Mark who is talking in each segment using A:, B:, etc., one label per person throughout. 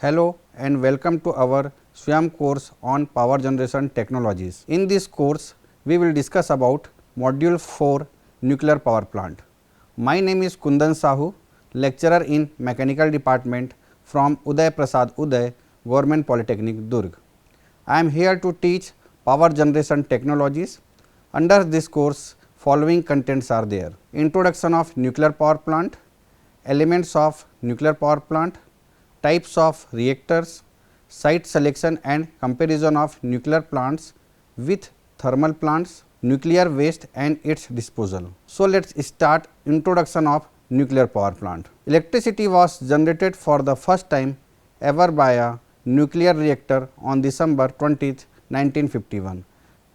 A: Hello and welcome to our SWAYAM course on power generation technologies. In this course, we will discuss about module 4 nuclear power plant. My name is Kundan Sahu, lecturer in mechanical department from Uday Prasad Uday, Government Polytechnic Durg. I am here to teach power generation technologies. Under this course, following contents are there: introduction of nuclear power plant, elements of nuclear power plant, types of reactors, site selection and comparison of nuclear plants with thermal plants, nuclear waste and its disposal. So, let us start introduction of nuclear power plant. Electricity was generated for the first time ever by a nuclear reactor on December 20, 1951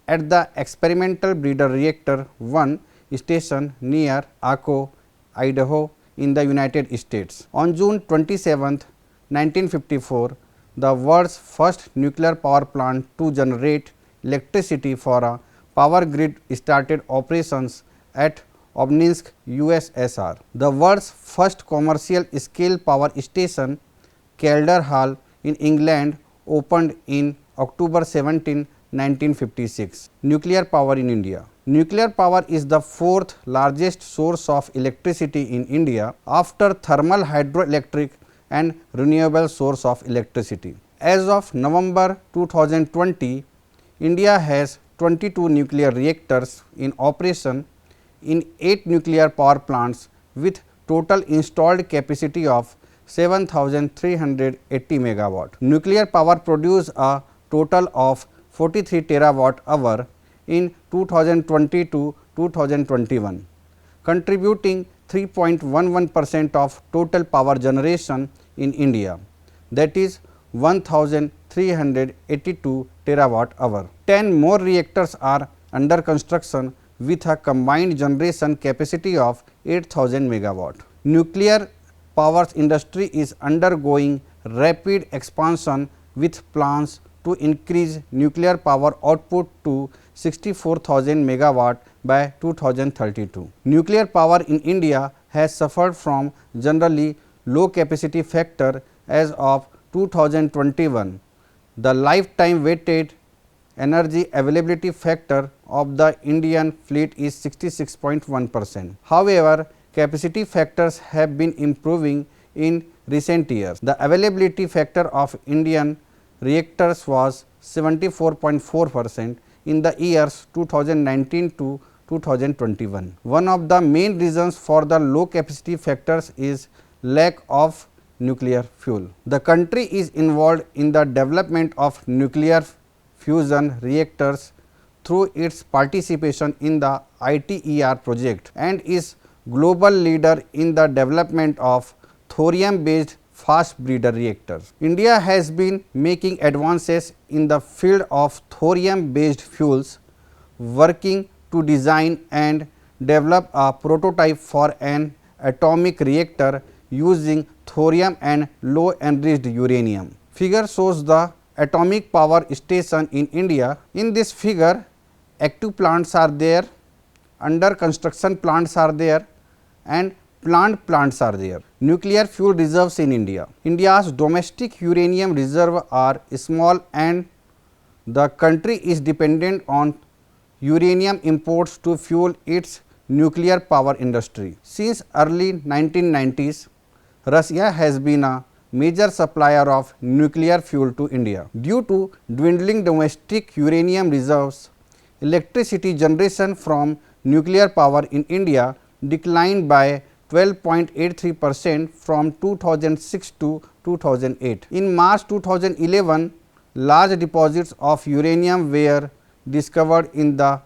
A: at the experimental breeder reactor 1 station near Aco, Idaho in the United States. On June 27, 1954, the world's first nuclear power plant to generate electricity for a power grid started operations at Obninsk, USSR. The world's first commercial scale power station, Calder Hall in England, opened in October 17, 1956. Nuclear power in India. Nuclear power is the fourth largest source of electricity in India after thermal, hydroelectric and renewable source of electricity. As of November 2020, India has 22 nuclear reactors in operation in 8 nuclear power plants with total installed capacity of 7,380 megawatt. Nuclear power produced a total of 43 terawatt hour in 2020 to 2021, contributing 3.11% of total power generation in India, that is 1382 terawatt hour. 10 more reactors are under construction with a combined generation capacity of 8000 megawatt. Nuclear power industry is undergoing rapid expansion with plans to increase nuclear power output to 64,000 megawatt by 2032. Nuclear power in India has suffered from generally low capacity factor as of 2021. The lifetime weighted energy availability factor of the Indian fleet is 66.1%. However, capacity factors have been improving in recent years. The availability factor of Indian reactors was 74.4% in the years 2019 to 2021. One of the main reasons for the low capacity factors is lack of nuclear fuel. The country is involved in the development of nuclear fusion reactors through its participation in the ITER project and is global leader in the development of thorium based fast breeder reactors. India has been making advances in the field of thorium based fuels, working to design and develop a prototype for an atomic reactor using thorium and low enriched uranium. Figure shows the atomic power station in India. In this figure, active plants are there, under construction plants are there and plants are there. Nuclear fuel reserves in India. India's domestic uranium reserve are small and the country is dependent on uranium imports to fuel its nuclear power industry. Since early 1990s, Russia has been a major supplier of nuclear fuel to India. Due to dwindling domestic uranium reserves, electricity generation from nuclear power in India declined by 12.83% from 2006 to 2008. In March 2011, large deposits of uranium were discovered in the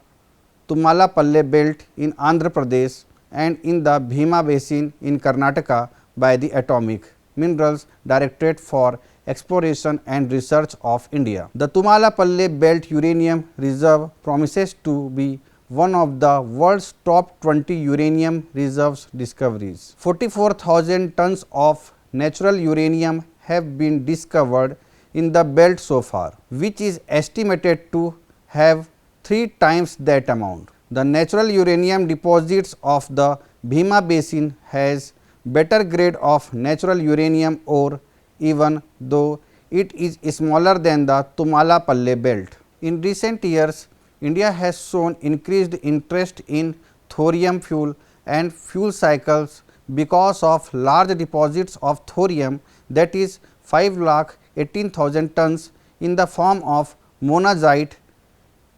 A: Tumalapalle belt in Andhra Pradesh and in the Bhima basin in Karnataka by the Atomic Minerals Directorate for Exploration and Research of India. The Tumalapalle belt uranium reserve promises to be one of the world's top 20 uranium reserves discoveries. 44,000 tons of natural uranium have been discovered in the belt so far, which is estimated to have 3 times that amount. The natural uranium deposits of the Bhima basin has better grade of natural uranium ore even though it is smaller than the Tumala-Palle belt. In recent years, India has shown increased interest in thorium fuel and fuel cycles because of large deposits of thorium, that is 5,18,000 tons in the form of monazite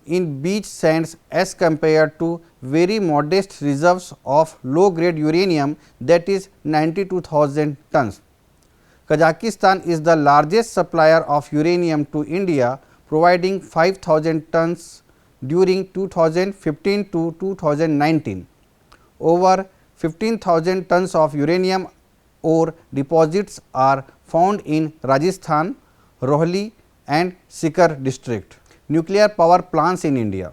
A: in beach sands as compared to very modest reserves of low grade uranium, that is 92,000 tons. Kazakhstan is the largest supplier of uranium to India, providing 5,000 tons during 2015 to 2019. Over 15,000 tons of uranium ore deposits are found in Rajasthan, Rohli and Sikar district. Nuclear power plants in India.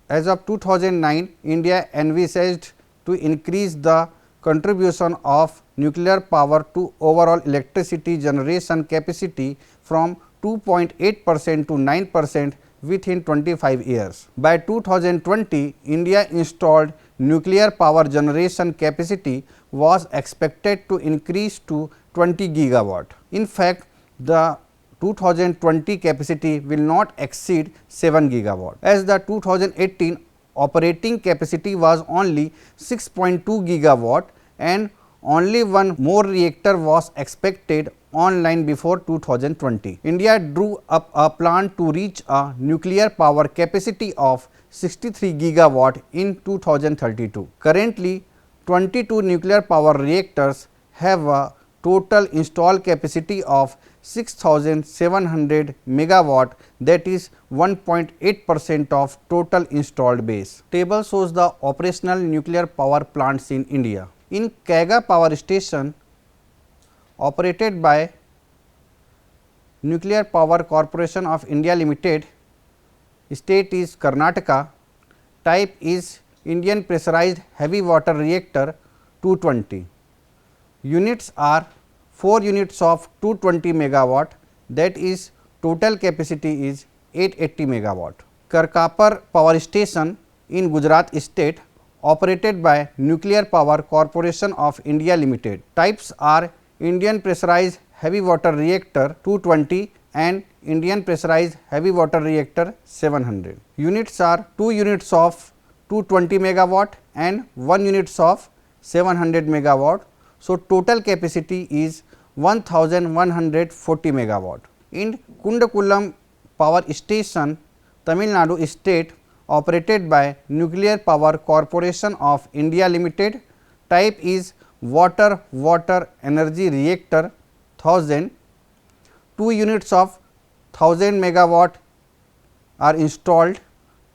A: As of 2009, India envisaged to increase the contribution of nuclear power to overall electricity generation capacity from 2.8% to 9% within 25 years. By 2020, India installed nuclear power generation capacity was expected to increase to 20 gigawatt. In fact, the 2020 capacity will not exceed 7 gigawatt, as the 2018 operating capacity was only 6.2 gigawatt and only one more reactor was expected online before 2020. India drew up a plan to reach a nuclear power capacity of 63 gigawatt in 2032. Currently, 22 nuclear power reactors have a total installed capacity of 6,700 megawatt, that is 1.8% of total installed base. Table shows the operational nuclear power plants in India. In Kaiga power station operated by Nuclear Power Corporation of India Limited, state is Karnataka, type is Indian pressurized heavy water reactor 220. Units are 4 units of 220 megawatt, that is total capacity is 880 megawatt. Karkapar power station in Gujarat state operated by Nuclear Power Corporation of India Limited. Types are Indian pressurized heavy water reactor 220 and Indian pressurized heavy water reactor 700. Units are 2 units of 220 megawatt and 1 units of 700 megawatt. So, total capacity is 1140 megawatt. In Kundakulam power station, Tamil Nadu state operated by Nuclear Power Corporation of India Limited, type is water energy reactor 1000, 2 units of 1000 megawatt are installed,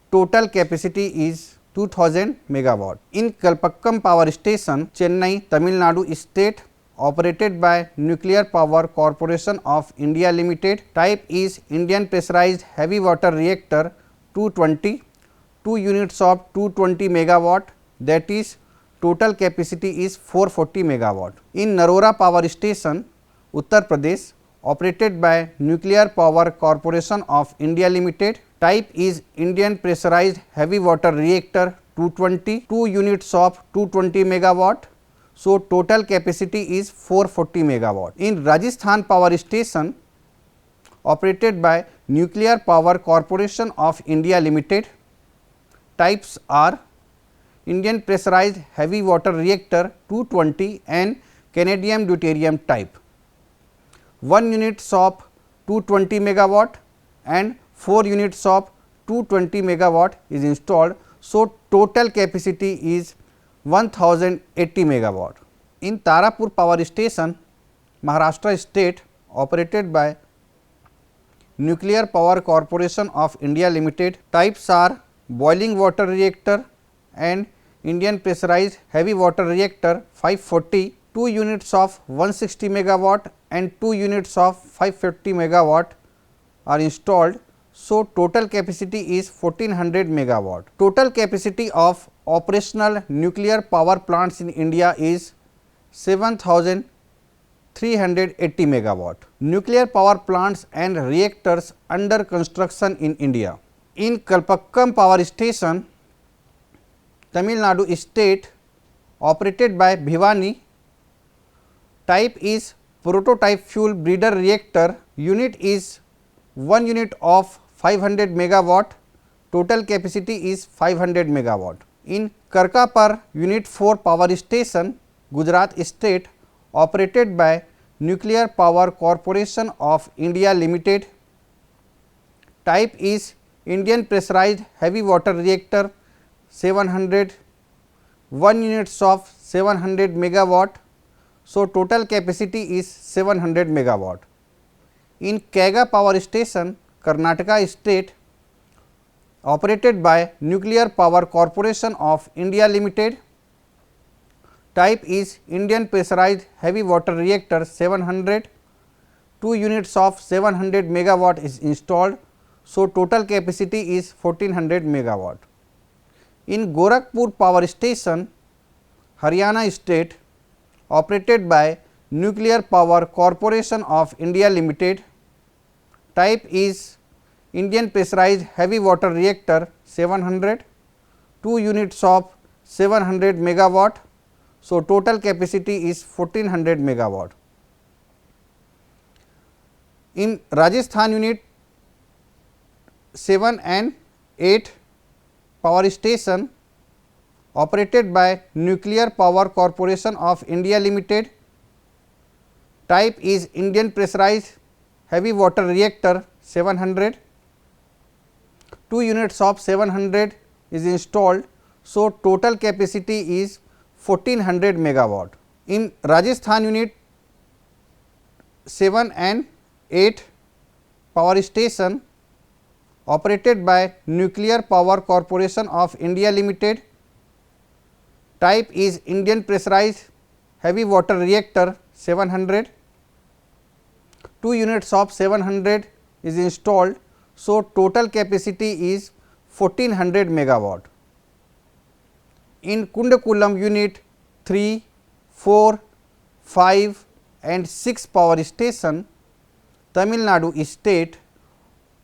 A: total capacity is 2000 megawatt. In Kalpakkam power station, Chennai, Tamil Nadu state operated by Nuclear Power Corporation of India Limited, type is Indian pressurized heavy water reactor 220, 2 units of 220 megawatt, that is total capacity is 440 megawatt. In Narora power station, Uttar Pradesh operated by Nuclear Power Corporation of India Limited, type is Indian pressurized heavy water reactor 220, 2 units of 220 megawatt. So, total capacity is 440 megawatt. In Rajasthan power station operated by Nuclear Power Corporation of India Limited, types are Indian pressurized heavy water reactor 220 and Canadian deuterium type. 1 units of 220 megawatt and 4 units of 220 megawatt is installed. So, total capacity is 1080 megawatt. In Tarapur power station, Maharashtra state operated by Nuclear Power Corporation of India Limited, types are boiling water reactor and Indian pressurized heavy water reactor 540, 2 units of 160 megawatt and 2 units of 550 megawatt are installed. So, total capacity is 1400 megawatt. Total capacity of operational nuclear power plants in India is 7380 megawatt. Nuclear power plants and reactors under construction in India. In Kalpakkam power station, Tamil Nadu state operated by Bhiwani, type is prototype fuel breeder reactor unit is 1 unit of 500 megawatt, total capacity is 500 megawatt. In Karkapar Unit 4 Power Station, Gujarat State, operated by Nuclear Power Corporation of India Limited. Type is Indian pressurized heavy water reactor 700, 1 units of 700 megawatt. So, total capacity is 700 megawatt. In Kega Power Station, Karnataka State, operated by Nuclear Power Corporation of India Limited. Type is Indian pressurized heavy water reactor 700, 2 units of 700 megawatt is installed. So, total capacity is 1400 megawatt. In Gorakhpur Power Station, Haryana State, operated by Nuclear Power Corporation of India Limited. Type is Indian pressurized heavy water reactor 700, 2 units of 700 megawatt. So, total capacity is 1400 megawatt. In Rajasthan Unit 7 and 8 Power Station, operated by Nuclear Power Corporation of India Limited. Type is Indian pressurized heavy water reactor 700, 2 units of 700 is installed. So, total capacity is 1400 megawatt. In Rajasthan Unit 7 and 8 Power Station, operated by Nuclear Power Corporation of India Limited. Type is Indian pressurized heavy water reactor 700, 2 units of 700 is installed. So, total capacity is 1400 megawatt. In Kundakulam Unit 3, 4, 5 and 6 Power Station, Tamil Nadu State,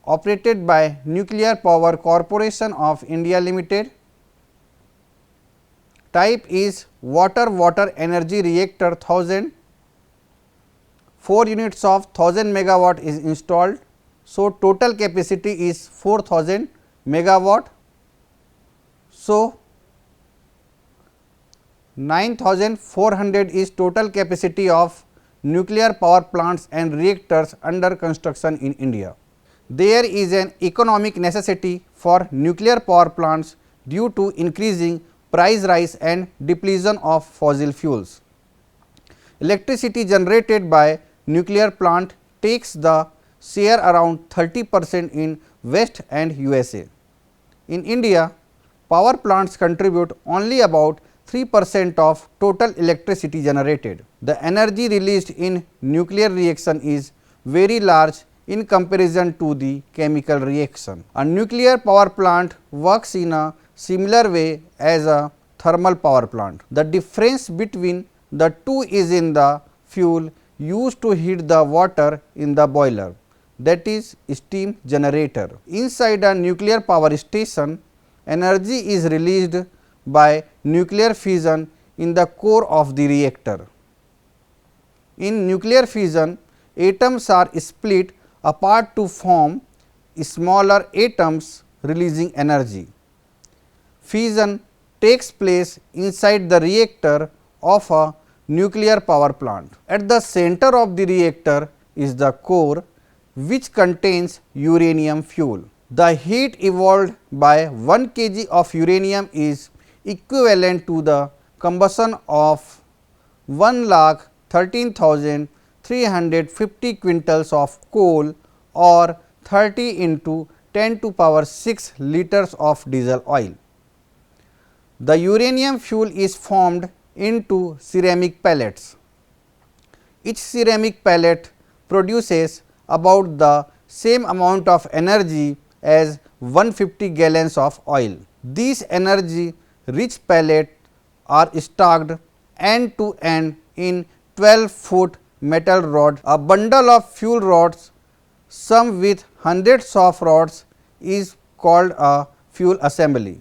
A: operated by Nuclear Power Corporation of India Limited. Type is Water Energy Reactor 1000, 4 units of 1000 megawatt is installed. So, total capacity is 4000 megawatt. So, 9400 is total capacity of nuclear power plants and reactors under construction in India. There is an economic necessity for nuclear power plants due to increasing price rise and depletion of fossil fuels. Electricity generated by nuclear plant takes the share around 30% in West and USA. In India, power plants contribute only about 3% of total electricity generated. The energy released in nuclear reaction is very large in comparison to the chemical reaction. A nuclear power plant works in a similar way as a thermal power plant. The difference between the two is in the fuel used to heat the water in the boiler, that is steam generator. Inside a nuclear power station, energy is released by nuclear fission in the core of the reactor. In nuclear fission, atoms are split apart to form smaller atoms releasing energy. Fission takes place inside the reactor of a nuclear power plant. At the center of the reactor is the core, which contains uranium fuel. The heat evolved by 1 kg of uranium is equivalent to the combustion of 1,13,350 quintals of coal or 30 into 10 to power 6 liters of diesel oil. The uranium fuel is formed into ceramic pellets. Each ceramic pellet produces about the same amount of energy as 150 gallons of oil. These energy rich pellets are stacked end to end in 12-foot metal rod. A bundle of fuel rods, some with hundreds of rods, is called a fuel assembly.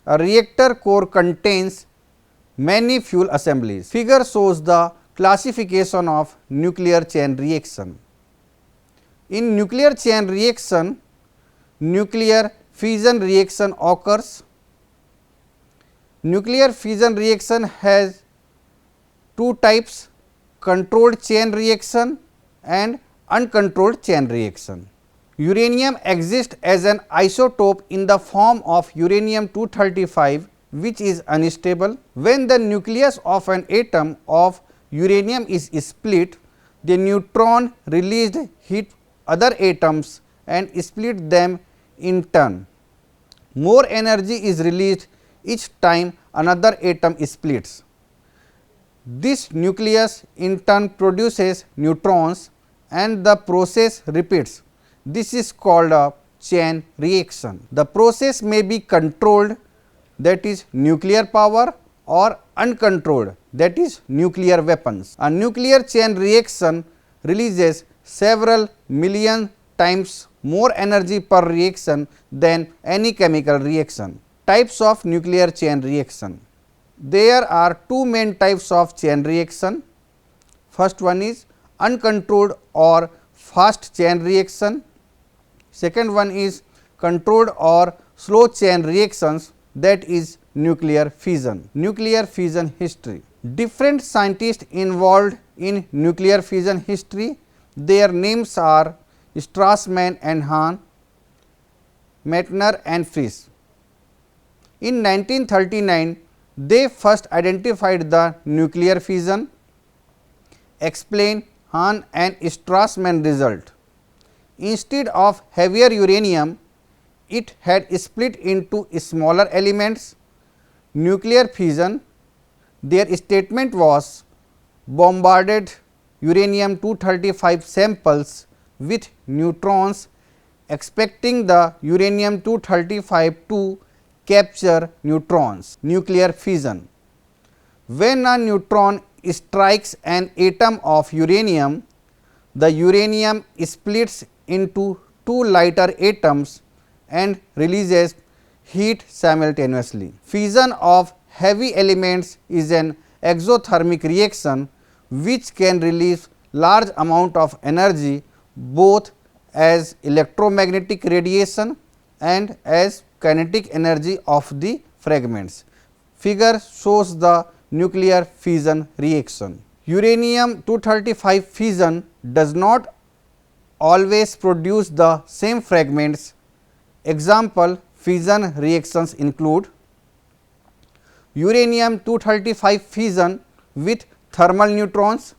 A: A reactor core contains many fuel assemblies. Figure shows the Classification of nuclear chain reaction. In nuclear chain reaction, nuclear fission reaction occurs. Nuclear fission reaction has two types: controlled chain reaction and uncontrolled chain reaction. Uranium exists as an isotope in the form of uranium-235, which is unstable. When the nucleus of an atom of uranium is split, the neutron released hit other atoms and split them in turn. More energy is released each time another atom splits. This nucleus in turn produces neutrons and the process repeats. This is called a chain reaction. The process may be controlled, that is nuclear power, or uncontrolled, that is nuclear weapons. A nuclear chain reaction releases several million times more energy per reaction than any chemical reaction. Types of nuclear chain reaction. There are two main types of chain reaction. First one is uncontrolled or fast chain reaction. Second one is controlled or slow chain reactions, that is nuclear fission. Nuclear fission history. Different scientists involved in nuclear fission history. Their names are Strassman and Hahn, Meitner and Frisch. In 1939, they first identified the nuclear fission, explained Hahn and Strassman result. Instead of heavier uranium, it had split into smaller elements. Nuclear fission, their statement was, bombarded uranium-235 samples with neutrons, expecting the uranium-235 to capture neutrons. Nuclear fission. When a neutron strikes an atom of uranium, the uranium splits into two lighter atoms and releases heat simultaneously. Fission of heavy elements is an exothermic reaction which can release large amount of energy both as electromagnetic radiation and as kinetic energy of the fragments. Figure shows the nuclear fission reaction. Uranium-235 fission does not always produce the same fragments. Example fission reactions include uranium-235 fission with thermal neutrons.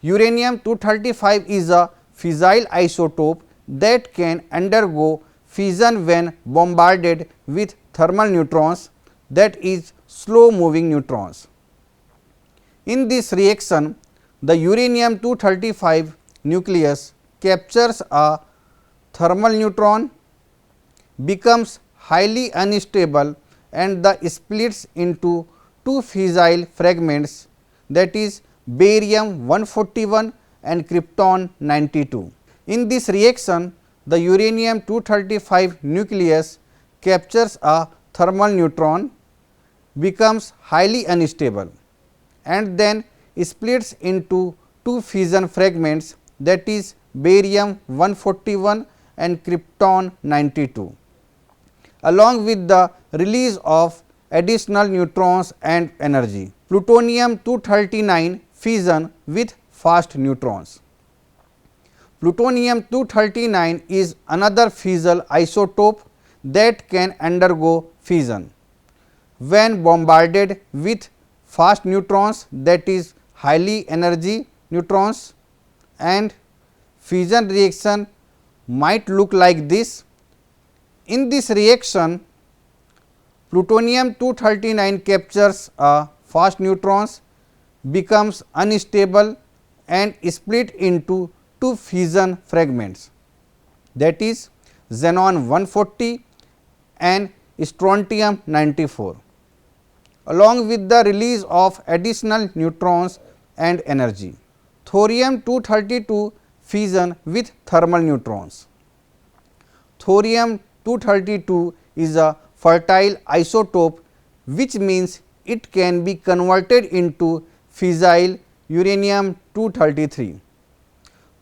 A: Uranium-235 is a fissile isotope that can undergo fission when bombarded with thermal neutrons, that is slow moving neutrons. In this reaction, the uranium-235 nucleus captures a thermal neutron, becomes highly unstable and the splits into two fissile fragments, that is barium-141 and krypton-92. In this reaction, the uranium-235 nucleus captures a thermal neutron, becomes highly unstable and then splits into two fission fragments, that is barium-141 and krypton-92, along with the release of additional neutrons and energy. Plutonium-239 fission with fast neutrons. Plutonium-239 is another fissile isotope that can undergo fission. When bombarded with fast neutrons, that is highly energy neutrons, and fission reaction might look like this. In this reaction, plutonium-239 captures a fast neutrons, becomes unstable and split into two fission fragments, that is xenon-140 and strontium-94, along with the release of additional neutrons and energy. Thorium-232 fission with thermal neutrons. Thorium-232 is a fertile isotope, which means it can be converted into fissile uranium-233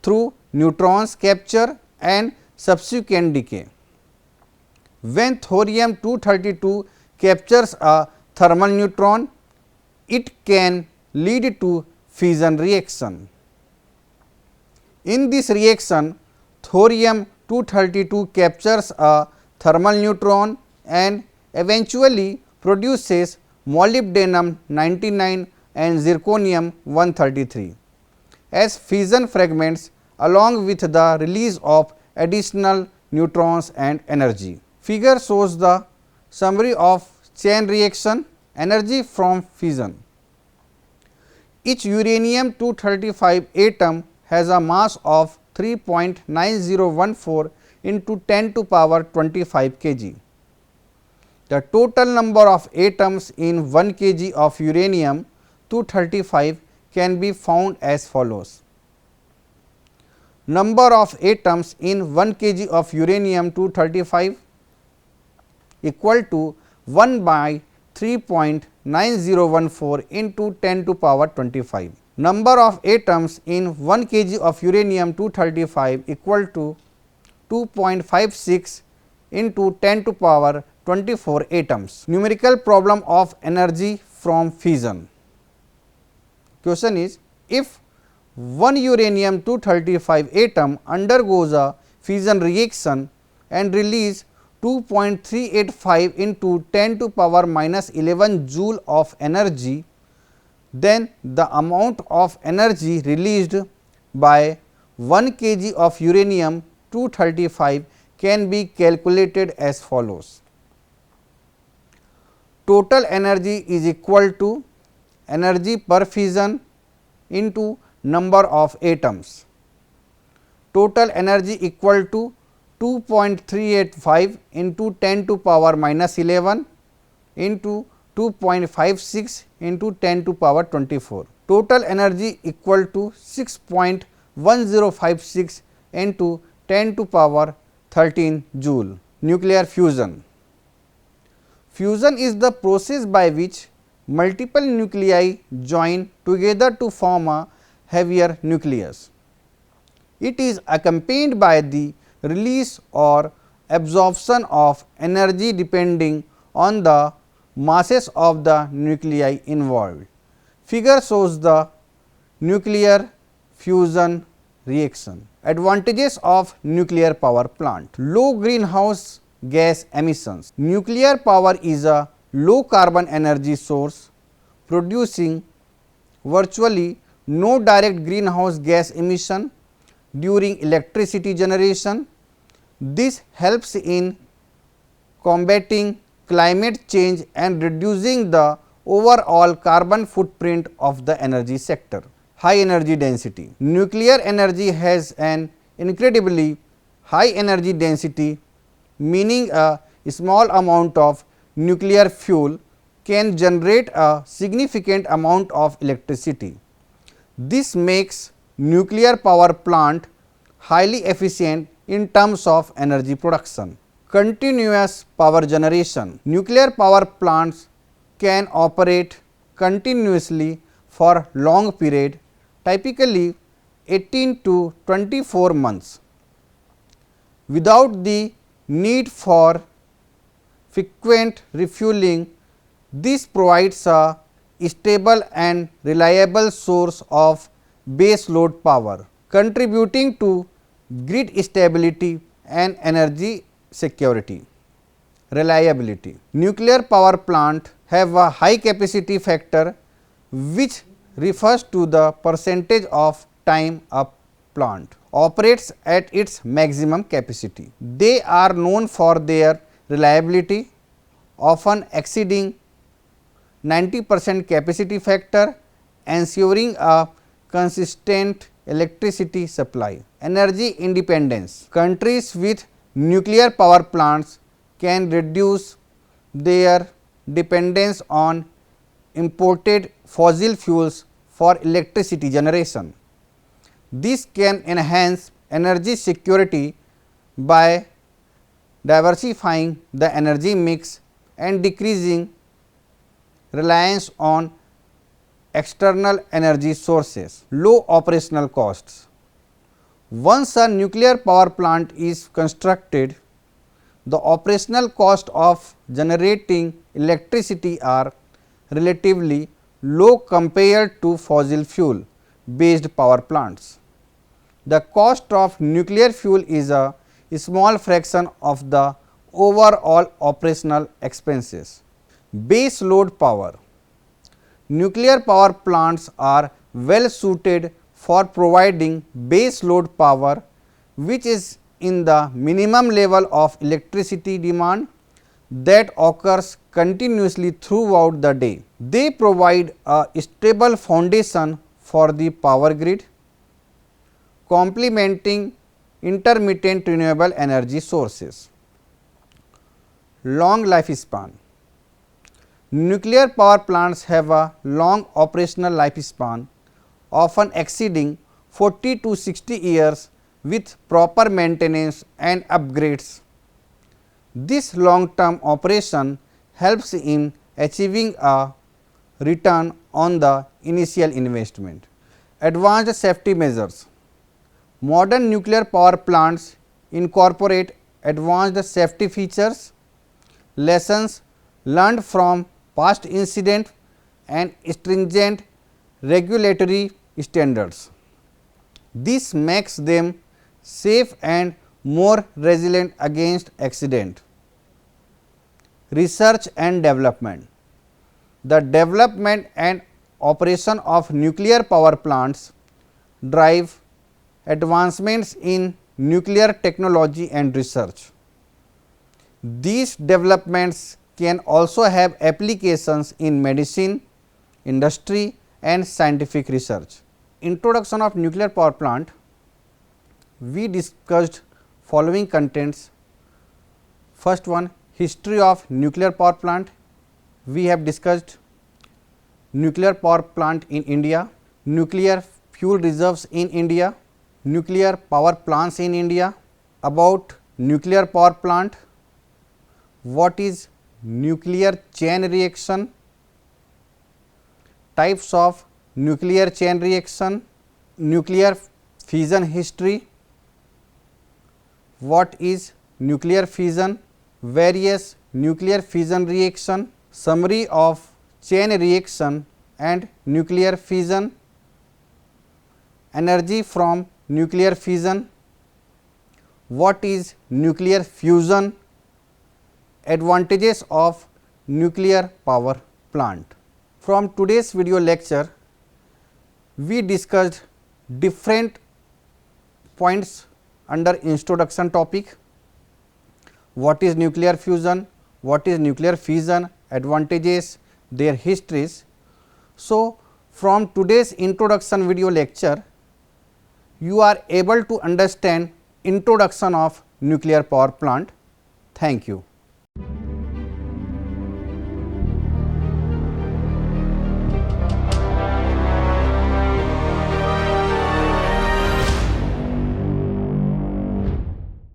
A: through neutrons capture and subsequent decay. When thorium-232 captures a thermal neutron, it can lead to fission reaction. In this reaction, thorium-232 captures a thermal neutron and eventually produces molybdenum-99 and zirconium-133 as fission fragments along with the release of additional neutrons and energy. Figure shows the summary of chain reaction energy from fission. Each uranium-235 atom has a mass of 3.9014 into 10 to power 25 kg. The total number of atoms in 1 kg of uranium-235 can be found as follows. Number of atoms in 1 kg of uranium-235 equal to 1 by 3.9014 into 10 to power 25. Number of atoms in 1 kg of uranium-235 equal to 2.56 into 10 to power 24 atoms. Numerical problem of energy from fission. Question is, if one uranium-235 atom undergoes a fission reaction and release 2.385 into 10 to power minus 11 joule of energy, then the amount of energy released by 1 kg of uranium-235 can be calculated as follows. Total energy is equal to energy per fission into number of atoms. Total energy equal to 2.385 into 10 to power minus 11 into 2.56 into 10 to power 24. Total energy equal to 6.1056 into 10 to power 13 joule. Nuclear fusion. Fusion is the process by which multiple nuclei join together to form a heavier nucleus. It is accompanied by the release or absorption of energy depending on the masses of the nuclei involved. Figure shows the nuclear fusion reaction. Advantages of nuclear power plant. Low greenhouse gas emissions. Nuclear power is a low carbon energy source producing virtually no direct greenhouse gas emission during electricity generation. This helps in combating climate change and reducing the overall carbon footprint of the energy sector. High energy density. Nuclear energy has an incredibly high energy density, meaning a small amount of nuclear fuel can generate a significant amount of electricity. This makes nuclear power plant highly efficient in terms of energy production. Continuous power generation. Nuclear power plants can operate continuously for long period, typically 18 to 24 months, without the need for frequent refueling. This provides a stable and reliable source of base load power, contributing to grid stability and energy security. Reliability. Nuclear power plant have a high capacity factor, which refers to the percentage of time a plant operates at its maximum capacity. They are known for their reliability, often exceeding 90% capacity factor, ensuring a consistent electricity supply. Energy independence. Countries with nuclear power plants can reduce their dependence on imported fossil fuels for electricity generation. This can enhance energy security by diversifying the energy mix and decreasing reliance on external energy sources, low operational costs. Once a nuclear power plant is constructed, the operational cost of generating electricity are relatively low compared to fossil fuel based power plants. The cost of nuclear fuel is a small fraction of the overall operational expenses. Base load power. Nuclear power plants are well suited for providing base load power, which is in the minimum level of electricity demand that occurs continuously throughout the day. They provide a stable foundation for the power grid, complementing intermittent renewable energy sources. Long lifespan. Nuclear power plants have a long operational lifespan, often exceeding 40 to 60 years with proper maintenance and upgrades. This long term operation helps in achieving a return on the initial investment. Advanced safety measures. Modern nuclear power plants incorporate advanced safety features, lessons learned from past incidents and stringent regulatory standards. This makes them safe and more resilient against accident. Research and development. The development and operation of nuclear power plants drive advancements in nuclear technology and research. These developments can also have applications in medicine, industry and scientific research. Introduction of nuclear power plant. We discussed following contents. First one, history of nuclear power plant. We have discussed nuclear power plant in India, nuclear fuel reserves in India, nuclear power plants in India, about nuclear power plant, what is nuclear chain reaction, types of nuclear chain reaction, nuclear fission history, what is nuclear fission, various nuclear fission reaction, summary of chain reaction and nuclear fission, energy from nuclear fission, what is nuclear fusion, advantages of nuclear power plant. From today's video lecture, we discussed different points under introduction topic. What is nuclear fusion, what is nuclear fission, advantages, their histories. So, from today's introduction video lecture, you are able to understand introduction of nuclear power plant. Thank you.